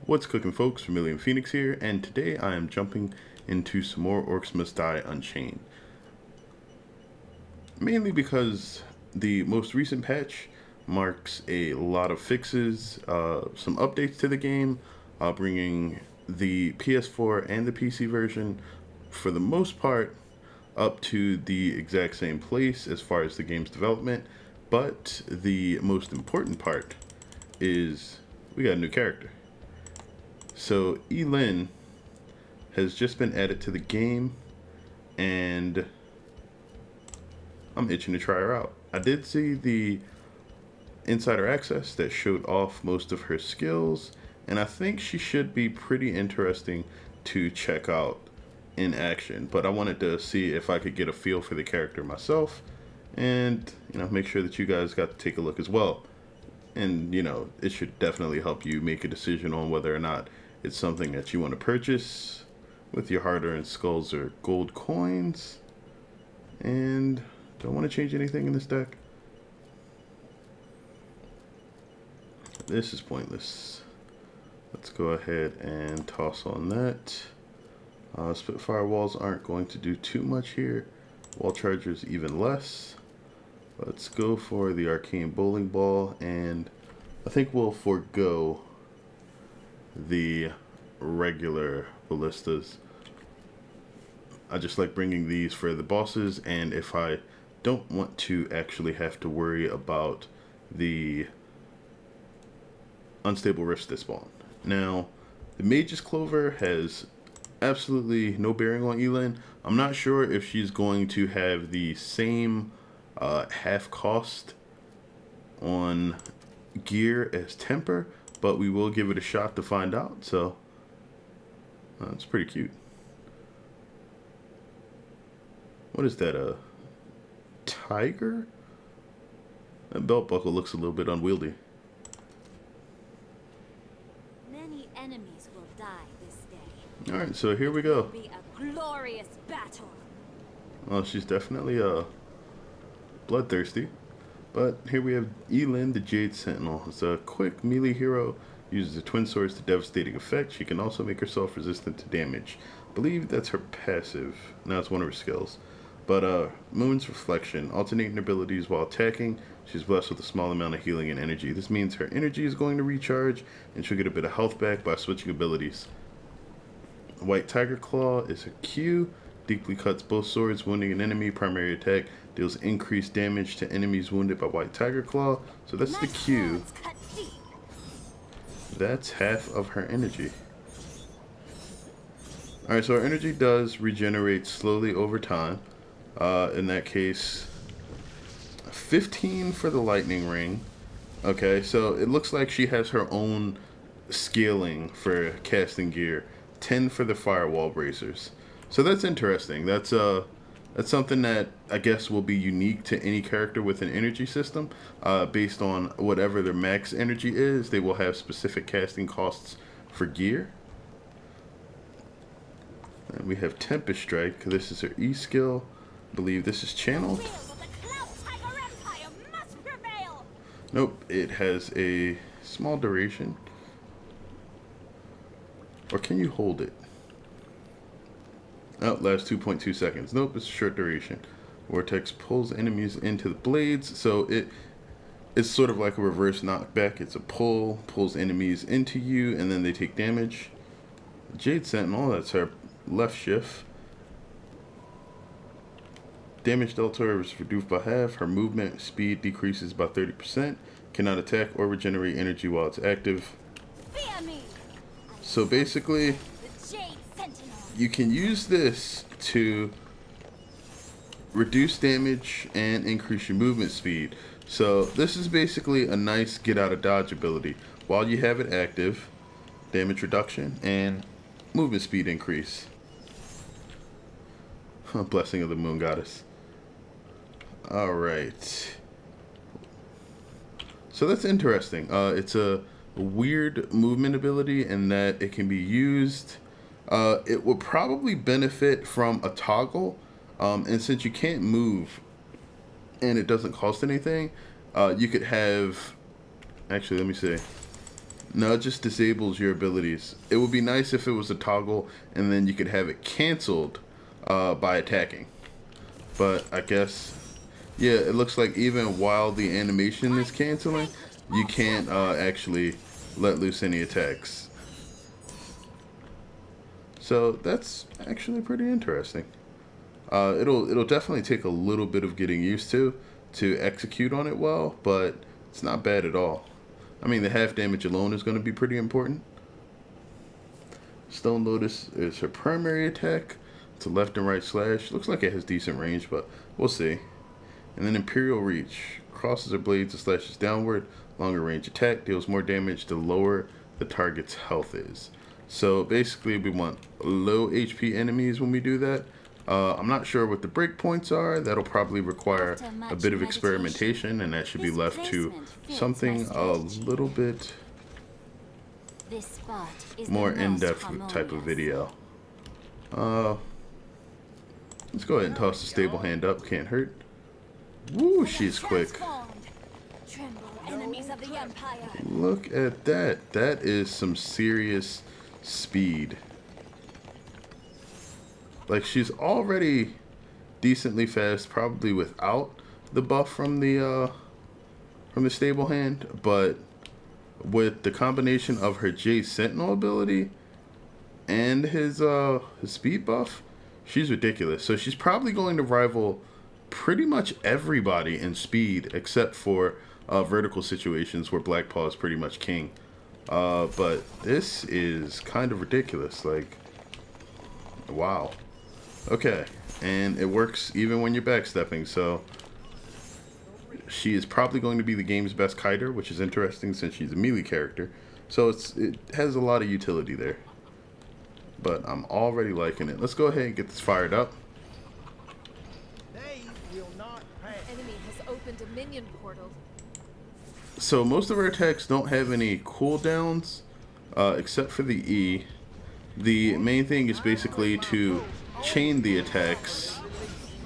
What's cooking, folks? Vermillion Phoenix here, and today I am jumping into some more Orcs Must Die Unchained. Mainly because the most recent patch marks a lot of fixes, some updates to the game, bringing the PS4 and the PC version, for the most part, up to the exact same place as far as the game's development. But the most important part is we got a new character. So Eilin has just been added to the game, and I'm itching to try her out. I did see the insider access that showed off most of her skills, and I think she should be pretty interesting to check out in action. But I wanted to see if I could get a feel for the character myself, and make sure that you guys got to take a look as well. And it should definitely help you make a decision on whether or not it's something that you want to purchase with your hard-earned skulls or gold coins. And don't want to change anything in this deck. This is pointless. Let's go ahead and toss on that. Spitfire walls aren't going to do too much here. Wall chargers even less. Let's go for the arcane bowling ball, and I think we'll forego the regular ballistas. I just like bringing these for the bosses, and if I don't want to actually have to worry about the unstable rifts that spawn. Now, the Mage's Clover has absolutely no bearing on Eilin. I'm not sure if she's going to have the same half cost on gear as Temper, but we will give it a shot to find out. So it's pretty cute. What is that, a tiger? That belt buckle looks a little bit unwieldy. Many enemies will die this day. All right, so here we go. It will be a glorious battle. Well, she's definitely bloodthirsty. But here we have Eilin, the Jade Sentinel. It's a quick melee hero, uses the twin swords to devastating effect. She can also make herself resistant to damage. I believe that's her passive. Now it's one of her skills. But Moon's Reflection, alternating abilities while attacking. She's blessed with a small amount of healing and energy. This means her energy is going to recharge, and she'll get a bit of health back by switching abilities. White Tiger Claw is her Q. Deeply cuts both swords, wounding an enemy. Primary attack deals increased damage to enemies wounded by White Tiger Claw. So that's the Q. That's half of her energy. Alright, so her energy does regenerate slowly over time. In that case, 15 for the lightning ring. Okay, so it looks like she has her own scaling for casting gear. 10 for the firewall bracers. So that's interesting. That's something that I guess will be unique to any character with an energy system. Based on whatever their max energy is, they will have specific casting costs for gear. And we have Tempest Strike. This is her E skill. I believe this is channeled. Nope, it has a small duration. Or can you hold it? Oh, lasts 2.2 seconds. Nope, it's a short duration. Vortex pulls enemies into the blades, so it's sort of like a reverse knockback. It's a pull, pulls enemies into you, and then they take damage. Jade Sentinel, that's her left shift. Damage delta is reduced by half. Her movement speed decreases by 30%. Cannot attack or regenerate energy while it's active. So basically, you can use this to reduce damage and increase your movement speed. So this is basically a nice get out of dodge ability while you have it active. Damage reduction and movement speed increase. Blessing of the Moon Goddess. Alright. So that's interesting. It's a weird movement ability in that it can be used. It will probably benefit from a toggle, and since you can't move and it doesn't cost anything, you could have, actually let me see, No, it just disables your abilities. It would be nice if it was a toggle and then you could have it canceled by attacking. But I guess, yeah, it looks like even while the animation is canceling, you can't actually let loose any attacks. So that's actually pretty interesting. It'll definitely take a little bit of getting used to execute on it well, but it's not bad at all. I mean, the half damage alone is going to be pretty important. Stone Lotus is her primary attack. It's a left and right slash. Looks like it has decent range, but we'll see. And then Imperial Reach. Crosses her blades and slashes downward. Longer range attack. Deals more damage the lower the target's health is. So basically we want low HP enemies when we do that. I'm not sure what the breakpoints are. That'll probably require a bit of experimentation, and that should be left to something a little bit more in-depth type of video. Let's go ahead and toss the stable hand up. Can't hurt. Woo, she's quick. Look at that. That is some serious speed. Like, she's already decently fast, probably without the buff from the stable hand, but with the combination of her Jade Sentinel ability and his speed buff, she's ridiculous. So she's probably going to rival pretty much everybody in speed except for vertical situations where Blackpaw is pretty much king. But this is kind of ridiculous. Like, wow. Okay, and it works even when you're backstepping, so she is probably going to be the game's best kiter, which is interesting since she's a melee character. So it has a lot of utility there. But I'm already liking it. Let's go ahead and get this fired up. Enemy has opened a minion portal. So most of our attacks don't have any cooldowns, except for the E. The main thing is basically to chain the attacks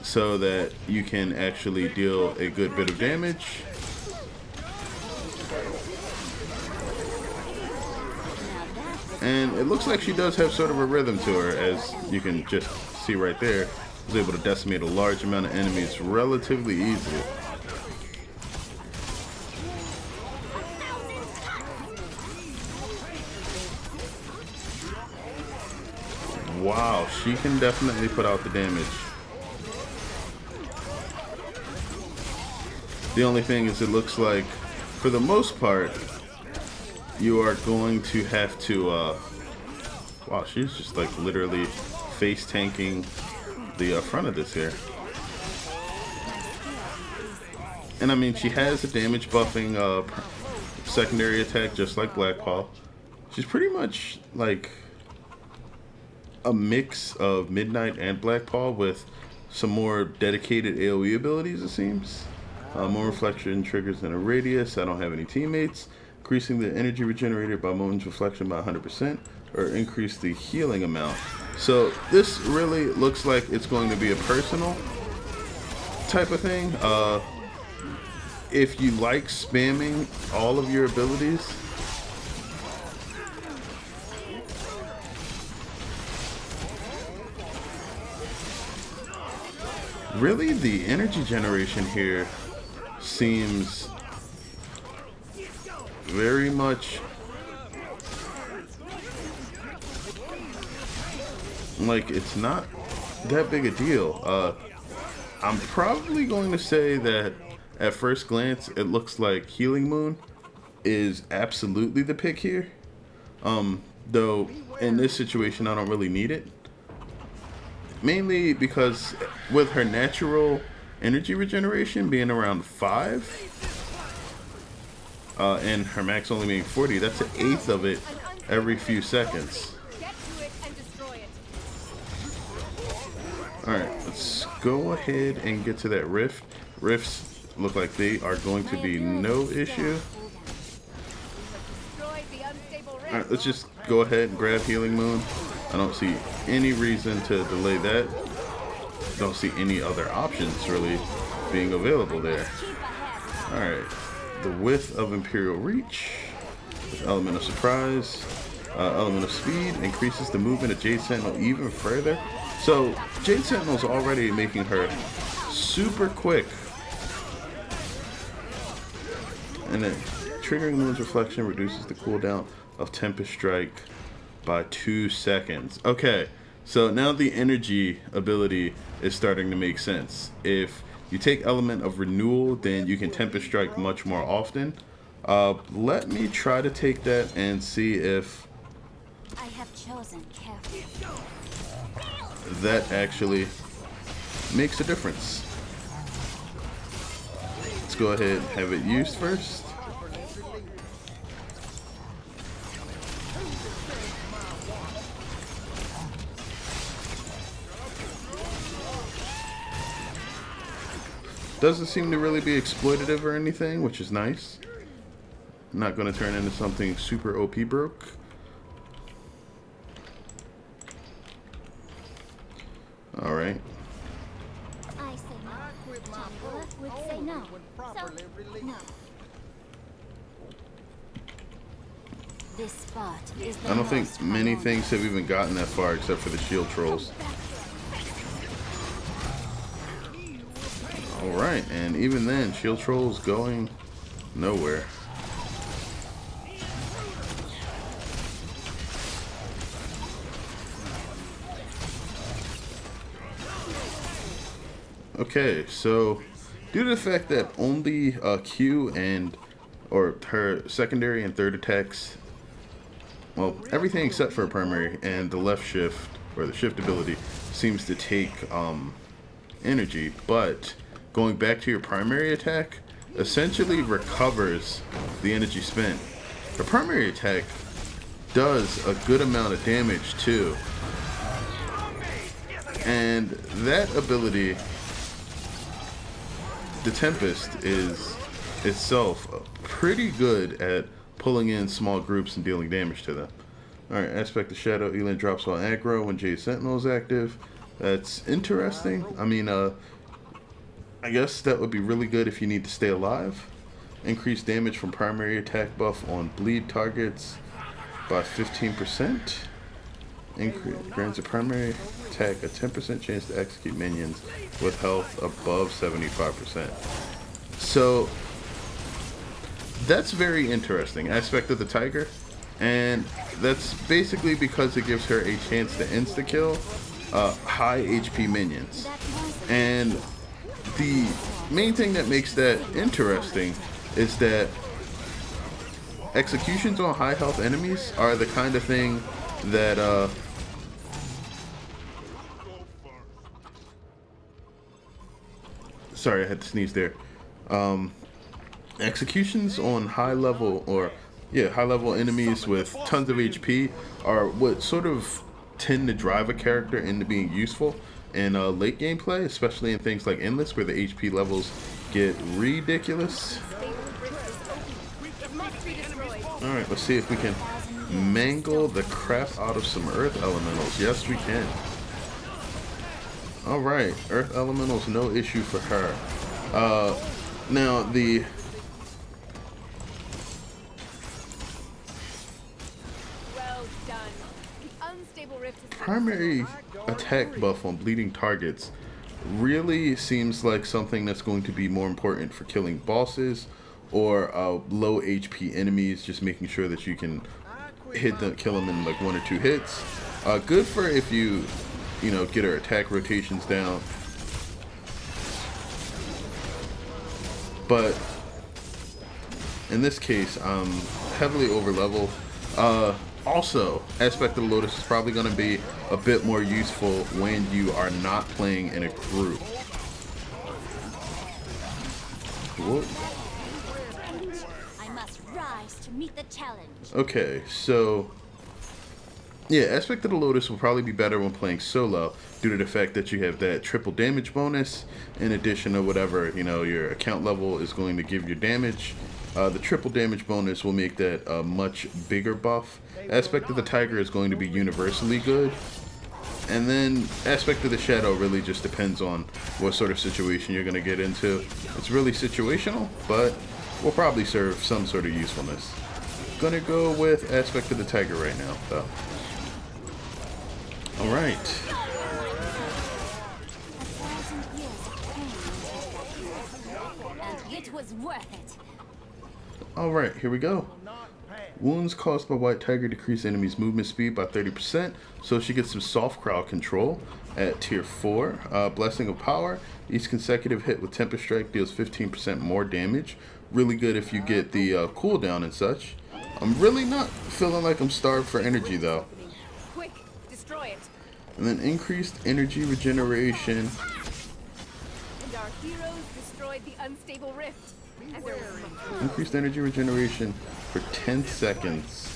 so that you can actually deal a good bit of damage. And it looks like she does have sort of a rhythm to her, as you can just see right there. Was able to decimate a large amount of enemies relatively easily. Wow, she can definitely put out the damage. The only thing is, it looks like, for the most part, you are going to have to, wow, she's just like literally face tanking the front of this here. And I mean, she has a damage buffing secondary attack just like Blackpaw. She's pretty much like a mix of Midnight and Blackpaw with some more dedicated AoE abilities, it seems. More reflection triggers in a radius. I don't have any teammates. Increasing the energy regenerated by Moon's reflection by 100%, or increase the healing amount. So this really looks like it's going to be a personal type of thing. If you like spamming all of your abilities, really, the energy generation here seems very much like it's not that big a deal. I'm probably going to say that at first glance, it looks like Healing Moon is absolutely the pick here. Though in this situation, I don't really need it. Mainly because with her natural energy regeneration being around 5, and her max only being 40, that's an eighth of it every few seconds. Alright, let's go ahead and get to that rift. Rifts look like they are going to be no issue. Alright, let's just go ahead and grab Healing Moon. I don't see any reason to delay that. Don't see any other options really being available there. Alright, the width of Imperial Reach. Element of surprise. Element of speed increases the movement of Jade Sentinel even further. So Jade Sentinel's already making her super quick. And then triggering Moon's Reflection reduces the cooldown of Tempest Strike by 2 seconds. Okay, so now the energy ability is starting to make sense. If you take Element of Renewal, then you can Tempest Strike much more often. Let me try to take that and see if I have chosen carefully. that actually makes a difference. Let's go ahead and have it used first. Doesn't seem to really be exploitative or anything, which is nice. Not going to turn into something super OP broke. Alright. I say no. Chapula would say no. So, no. This spot is the I don't think most many harmonious. things have even gotten that far except for the shield trolls. Alright, and even then, shield trolls going nowhere. Okay, so due to the fact that only Q or her secondary and third attacks, well, everything except for her primary and the left shift or the shift ability seems to take energy, but going back to your primary attack essentially recovers the energy spent. The primary attack does a good amount of damage too, and that ability, the Tempest, is itself pretty good at pulling in small groups and dealing damage to them. Alright, Aspect of Shadow. Eilin drops while aggro when Jade Sentinel is active. That's interesting. I mean, I guess that would be really good if you need to stay alive. Increase damage from primary attack buff on bleed targets by 15%. Grants a primary attack a 10% chance to execute minions with health above 75%. So that's very interesting. Aspect of the Tiger, and that's basically because it gives her a chance to insta-kill high HP minions. And the main thing that makes that interesting is that executions on high health enemies are the kind of thing that sorry, I had to sneeze there. Executions on high level enemies with tons of HP are what sort of tend to drive a character into being useful in late gameplay, especially in things like Endless, where the HP levels get ridiculous. Alright, let's see if we can mangle the crap out of some Earth Elementals. Yes, we can. Alright, Earth Elementals, no issue for her. Now, the primary attack buff on bleeding targets really seems like something that's going to be more important for killing bosses or low HP enemies, just making sure that you can kill them in like 1 or 2 hits. Good for if you get her attack rotations down. But in this case, I'm heavily over leveled. Also, Aspect of the Lotus is probably going to be a bit more useful when you are not playing in a group. Whoa. I must rise to meet the challenge. Okay, so yeah, Aspect of the Lotus will probably be better when playing solo due to the fact that you have that triple damage bonus in addition to whatever your account level is going to give your damage. The triple damage bonus will make that a much bigger buff. Aspect of the Tiger is going to be universally good. And then Aspect of the Shadow really just depends on what sort of situation you're going to get into. It's really situational, but will probably serve some sort of usefulness. Gonna go with Aspect of the Tiger right now, though. Alright. It was worth it. Alright, here we go. Wounds caused by White Tiger decrease enemies' movement speed by 30%, so she gets some soft crowd control at tier 4. Blessing of Power. Each consecutive hit with Tempest Strike deals 15% more damage. Really good if you get the cooldown and such. I'm really not feeling like I'm starved for energy though. Quick, destroy it. And then increased energy regeneration. And our heroes destroyed the unstable rift. And there was Increased energy regeneration for 10 seconds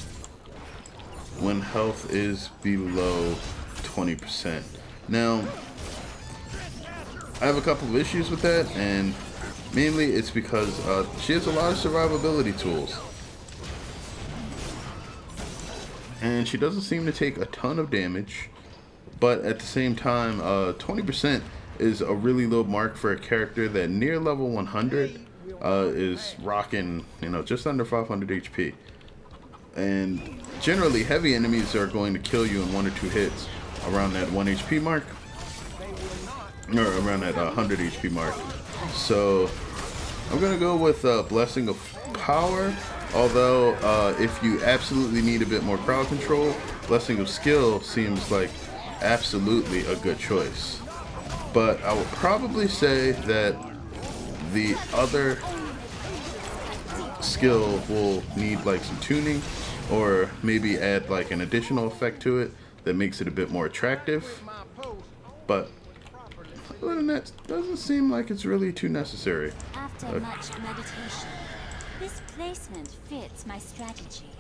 when health is below 20%. Now, I have a couple of issues with that, and mainly it's because she has a lot of survivability tools. And she doesn't seem to take a ton of damage, but at the same time, 20% is a really low mark for a character that near level 100 is rocking, just under 500 HP. And generally, heavy enemies are going to kill you in 1 or 2 hits around that 1 HP mark, or around that 100 HP mark. So I'm gonna go with Blessing of Power. Although, if you absolutely need a bit more crowd control, Blessing of Skill seems like absolutely a good choice. But I would probably say that the other skill will need like some tuning, or maybe add like an additional effect to it that makes it a bit more attractive. But other than that, doesn't seem like it's really too necessary. After much meditation, this placement fits my strategy.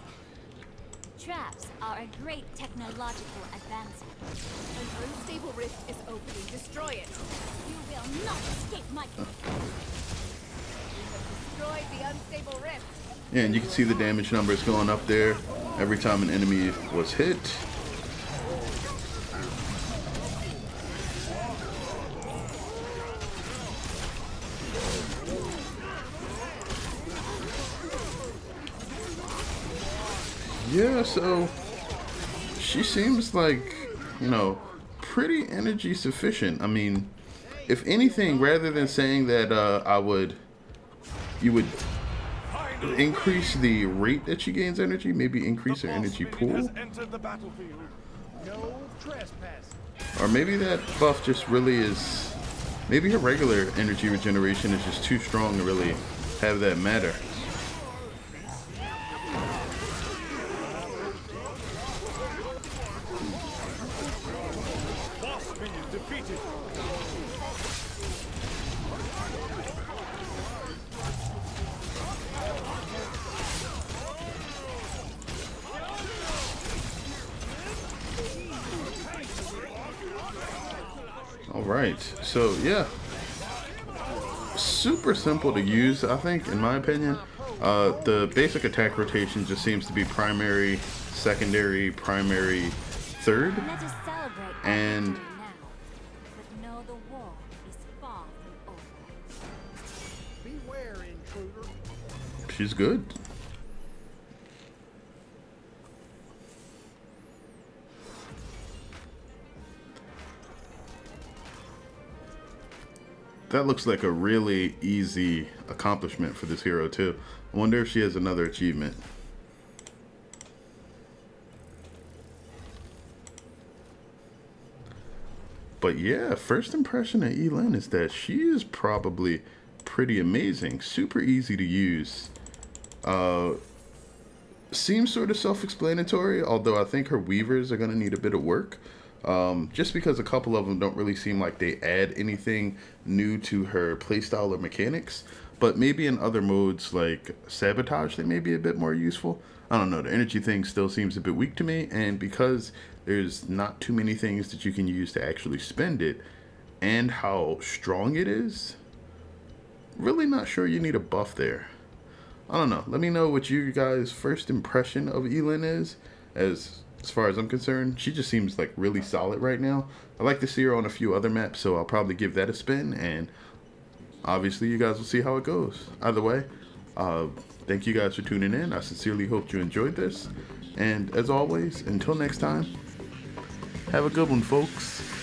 Traps are a great technological advancement. an unstable rift is opening. Destroy it. You will not escape my Destroy the unstable rift. Yeah, and you can see the damage numbers going up there every time an enemy was hit. Yeah, so she seems like, pretty energy sufficient. I mean, if anything, rather than saying that you would increase the rate that she gains energy, maybe increase her energy pool. Or maybe that buff just really is, maybe her regular energy regeneration is just too strong to really have that matter. Alright, so yeah, super simple to use, I think, in my opinion. The basic attack rotation just seems to be primary, secondary, primary, third, Let us celebrate and now. But know the war is far from over. Beware, intruder. she's good. That looks like a really easy accomplishment for this hero too. I wonder if she has another achievement. But yeah, first impression of Eilin is that she is probably pretty amazing. Super easy to use. Seems sort of self-explanatory, although I think her weavers are going to need a bit of work. Just because a couple of them don't really seem like they add anything new to her playstyle or mechanics. But maybe in other modes like Sabotage, they may be a bit more useful. I don't know, the energy thing still seems a bit weak to me, and because there's not too many things that you can use to actually spend it, and how strong it is, really not sure you need a buff there. I don't know, let me know what you guys' first impression of Eilin is. As far as I'm concerned, she just seems like really solid right now. I'd like to see her on a few other maps, so I'll probably give that a spin, and obviously you guys will see how it goes. Either way, Thank you guys for tuning in. I sincerely hope you enjoyed this. And as always, until next time, have a good one, folks.